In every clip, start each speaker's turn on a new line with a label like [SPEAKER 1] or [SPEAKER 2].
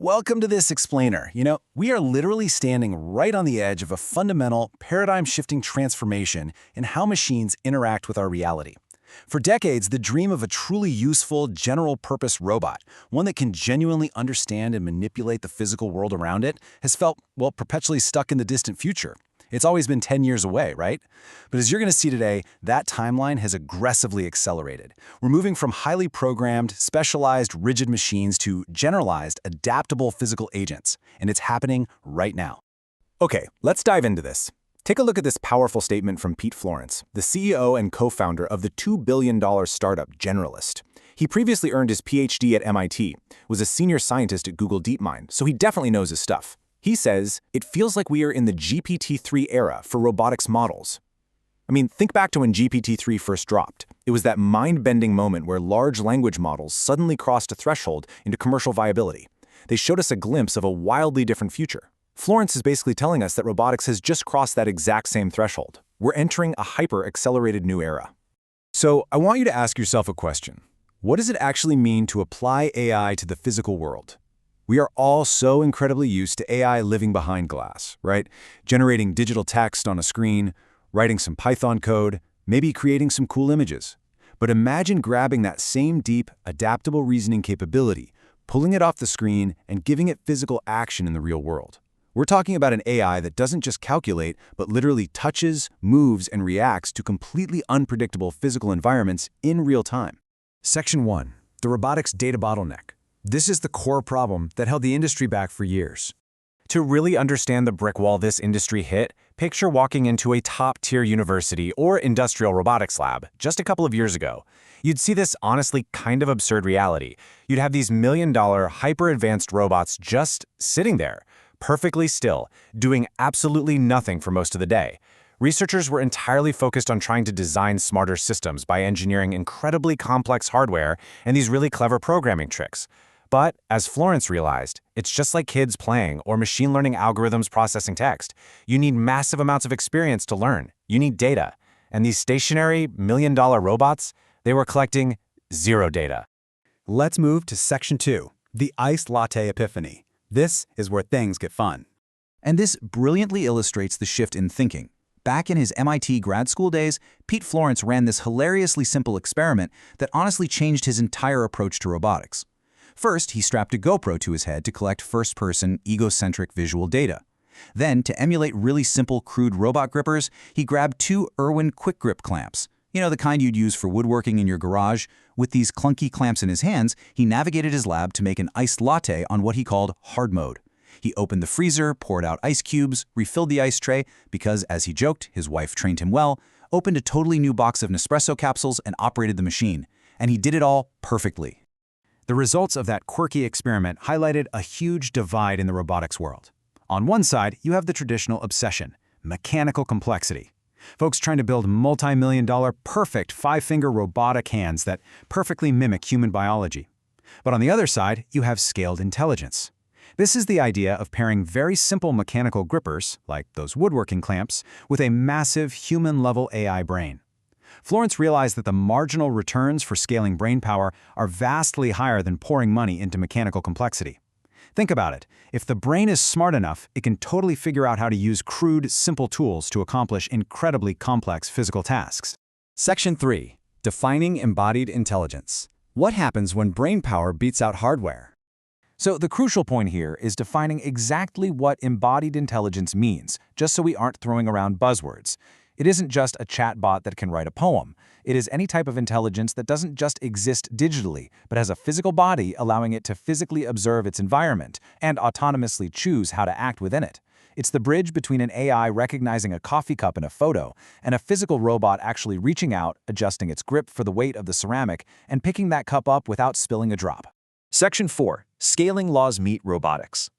[SPEAKER 1] Welcome to this explainer. We are literally standing right on the edge of a fundamental, paradigm-shifting transformation in how machines interact with our reality. For decades, the dream of a truly useful, general-purpose robot, one that can genuinely understand and manipulate the physical world around it, has felt, perpetually stuck in the distant future. It's always been 10 years away, right? But as you're going to see today, that timeline has aggressively accelerated. We're moving from highly programmed, specialized, rigid machines to generalized, adaptable physical agents, and it's happening right now.
[SPEAKER 2] Okay, let's dive into this. Take a look at this powerful statement from Pete Florence, the CEO and co-founder of the $2 billion startup Generalist. He previously earned his PhD at MIT, was a senior scientist at Google DeepMind, so he definitely knows his stuff. He says, it feels like we are in the GPT-3 era for robotics models. I mean, think back to when GPT-3 first dropped. It was that mind-bending moment where large language models suddenly crossed a threshold into commercial viability. They showed us a glimpse of a wildly different future. Florence is basically telling us that robotics has just crossed that exact same threshold. We're entering a hyper-accelerated new era. So I want you to ask yourself a question. What does it actually mean to apply AI to the physical world? We are all so incredibly used to AI living behind glass, right? Generating digital text on a screen, writing some Python code, maybe creating some cool images. But imagine grabbing that same deep, adaptable reasoning capability, pulling it off the screen, and giving it physical action in the real world. We're talking about an AI that doesn't just calculate, but literally touches, moves, and reacts to completely unpredictable physical environments in real time.
[SPEAKER 3] Section 1. The robotics data bottleneck. This is the core problem that held the industry back for years.
[SPEAKER 2] To really understand the brick wall this industry hit, picture walking into a top-tier university or industrial robotics lab just a couple of years ago. You'd see this honestly kind of absurd reality. You'd have these million-dollar, hyper-advanced robots just sitting there, perfectly still, doing absolutely nothing for most of the day. Researchers were entirely focused on trying to design smarter systems by engineering incredibly complex hardware and these really clever programming tricks. But, as Florence realized, it's just like kids playing or machine learning algorithms processing text. You need massive amounts of experience to learn. You need data. And these stationary, million-dollar robots, they were collecting zero data.
[SPEAKER 3] Let's move to Section 2, the iced latte epiphany. This is where things get fun.
[SPEAKER 1] And this brilliantly illustrates the shift in thinking. Back in his MIT grad school days, Pete Florence ran this hilariously simple experiment that honestly changed his entire approach to robotics. First, he strapped a GoPro to his head to collect first-person, egocentric visual data. Then, to emulate really simple, crude robot grippers, he grabbed two Irwin quick grip clamps. The kind you'd use for woodworking in your garage. With these clunky clamps in his hands, he navigated his lab to make an iced latte on what he called hard mode. He opened the freezer, poured out ice cubes, refilled the ice tray, because, as he joked, his wife trained him well, opened a totally new box of Nespresso capsules and operated the machine. And he did it all perfectly.
[SPEAKER 3] The results of that quirky experiment highlighted a huge divide in the robotics world. On one side, you have the traditional obsession, mechanical complexity. Folks trying to build multi-million-dollar, perfect five-finger robotic hands that perfectly mimic human biology. But on the other side, you have scaled intelligence. This is the idea of pairing very simple mechanical grippers, like those woodworking clamps, with a massive human-level AI brain. Florence realized that the marginal returns for scaling brainpower are vastly higher than pouring money into mechanical complexity. Think about it. If the brain is smart enough, it can totally figure out how to use crude, simple tools to accomplish incredibly complex physical tasks.
[SPEAKER 1] Section 3. Defining embodied intelligence. What happens when brainpower beats out hardware?
[SPEAKER 2] So the crucial point here is defining exactly what embodied intelligence means, just so we aren't throwing around buzzwords. It isn't just a chatbot that can write a poem. It is any type of intelligence that doesn't just exist digitally, but has a physical body allowing it to physically observe its environment and autonomously choose how to act within it. It's the bridge between an AI recognizing a coffee cup in a photo and a physical robot actually reaching out, adjusting its grip for the weight of the ceramic, and picking that cup up without spilling a drop.
[SPEAKER 4] Section 4. Scaling laws meet robotics.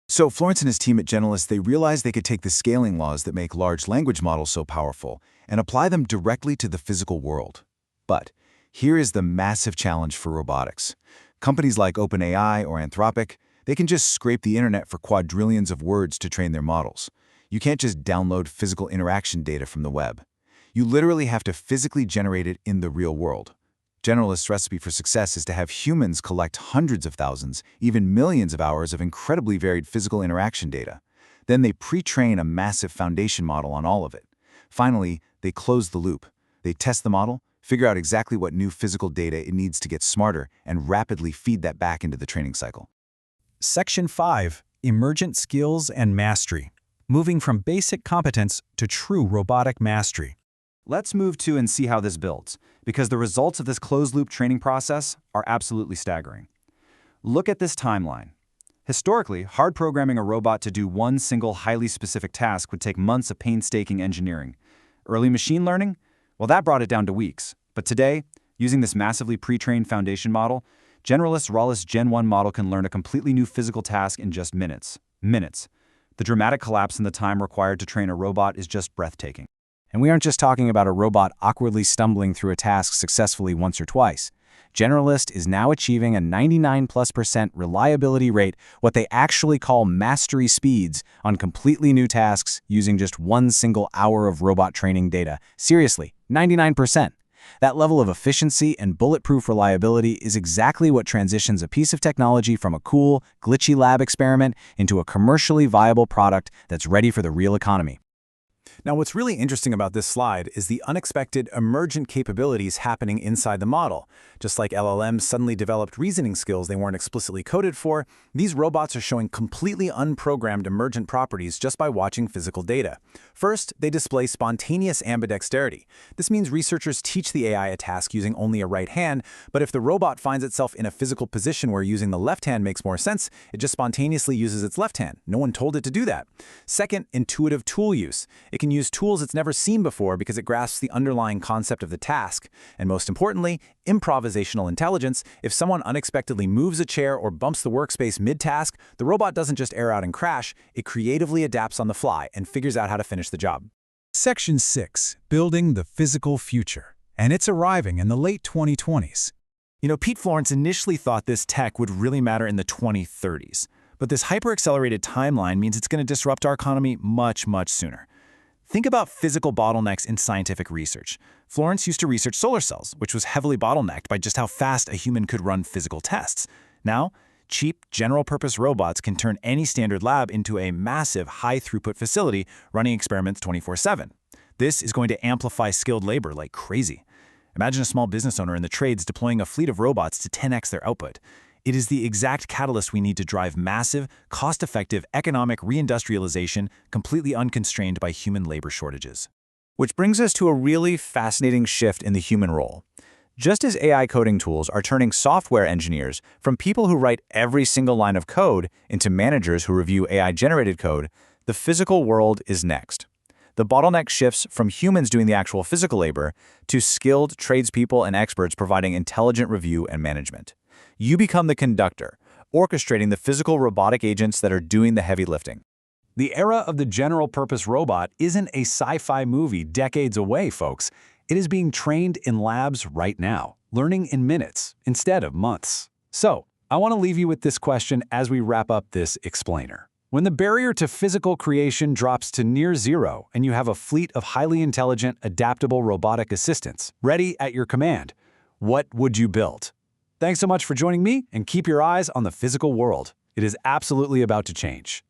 [SPEAKER 1] So Florence and his team at Generalist, they realized they could take the scaling laws that make large language models so powerful and apply them directly to the physical world. But here is the massive challenge for robotics. Companies like OpenAI or Anthropic, they can just scrape the internet for quadrillions of words to train their models. You can't just download physical interaction data from the web. You literally have to physically generate it in the real world. Generalist's recipe for success is to have humans collect hundreds of thousands, even millions of hours of incredibly varied physical interaction data. Then they pre-train a massive foundation model on all of it. Finally, they close the loop. They test the model, figure out exactly what new physical data it needs to get smarter, and rapidly feed that back into the training cycle.
[SPEAKER 3] Section 5. Emergent Skills and Mastery. Moving from basic competence to true robotic mastery.
[SPEAKER 1] Let's move to and see how this builds, because the results of this closed-loop training process are absolutely staggering. Look at this timeline. Historically, hard programming a robot to do one single highly specific task would take months of painstaking engineering. Early machine learning? Well, that brought it down to weeks. But today, using this massively pre-trained foundation model, Generalist's Rawlist Gen 1 model can learn a completely new physical task in just minutes. Minutes. The dramatic collapse in the time required to train a robot is just breathtaking.
[SPEAKER 3] And we aren't just talking about a robot awkwardly stumbling through a task successfully once or twice. Generalist is now achieving a 99+% reliability rate, what they actually call mastery speeds, on completely new tasks using just one single hour of robot training data. Seriously, 99%. That level of efficiency and bulletproof reliability is exactly what transitions a piece of technology from a cool, glitchy lab experiment into a commercially viable product that's ready for the real economy.
[SPEAKER 2] Now, what's really interesting about this slide is the unexpected emergent capabilities happening inside the model. Just like LLMs suddenly developed reasoning skills they weren't explicitly coded for, these robots are showing completely unprogrammed emergent properties just by watching physical data. First, they display spontaneous ambidexterity. This means researchers teach the AI a task using only a right hand, but if the robot finds itself in a physical position where using the left hand makes more sense, it just spontaneously uses its left hand. No one told it to do that. Second, intuitive tool use. It can use tools it's never seen before because it grasps the underlying concept of the task. And most importantly, improvisational intelligence. If someone unexpectedly moves a chair or bumps the workspace mid-task, the robot doesn't just air out and crash, it creatively adapts on the fly and figures out how to finish the job.
[SPEAKER 3] Section 6. Building the Physical Future. And it's arriving in the late 2020s.
[SPEAKER 2] Pete Florence initially thought this tech would really matter in the 2030s. But this hyper-accelerated timeline means it's going to disrupt our economy much, much sooner. Think about physical bottlenecks in scientific research. Florence used to research solar cells, which was heavily bottlenecked by just how fast a human could run physical tests. Now, cheap, general-purpose robots can turn any standard lab into a massive, high-throughput facility running experiments 24/7. This is going to amplify skilled labor like crazy. Imagine a small business owner in the trades deploying a fleet of robots to 10x their output. It is the exact catalyst we need to drive massive, cost-effective economic reindustrialization completely unconstrained by human labor shortages. Which brings us to a really fascinating shift in the human role. Just as AI coding tools are turning software engineers from people who write every single line of code into managers who review AI-generated code, the physical world is next. The bottleneck shifts from humans doing the actual physical labor to skilled tradespeople and experts providing intelligent review and management. You become the conductor, orchestrating the physical robotic agents that are doing the heavy lifting.
[SPEAKER 3] The era of the general-purpose robot isn't a sci-fi movie decades away, folks. It is being trained in labs right now, learning in minutes instead of months. So, I want to leave you with this question as we wrap up this explainer. When the barrier to physical creation drops to near zero and you have a fleet of highly intelligent, adaptable robotic assistants ready at your command, what would you build? Thanks so much for joining me, and keep your eyes on the physical world. It is absolutely about to change.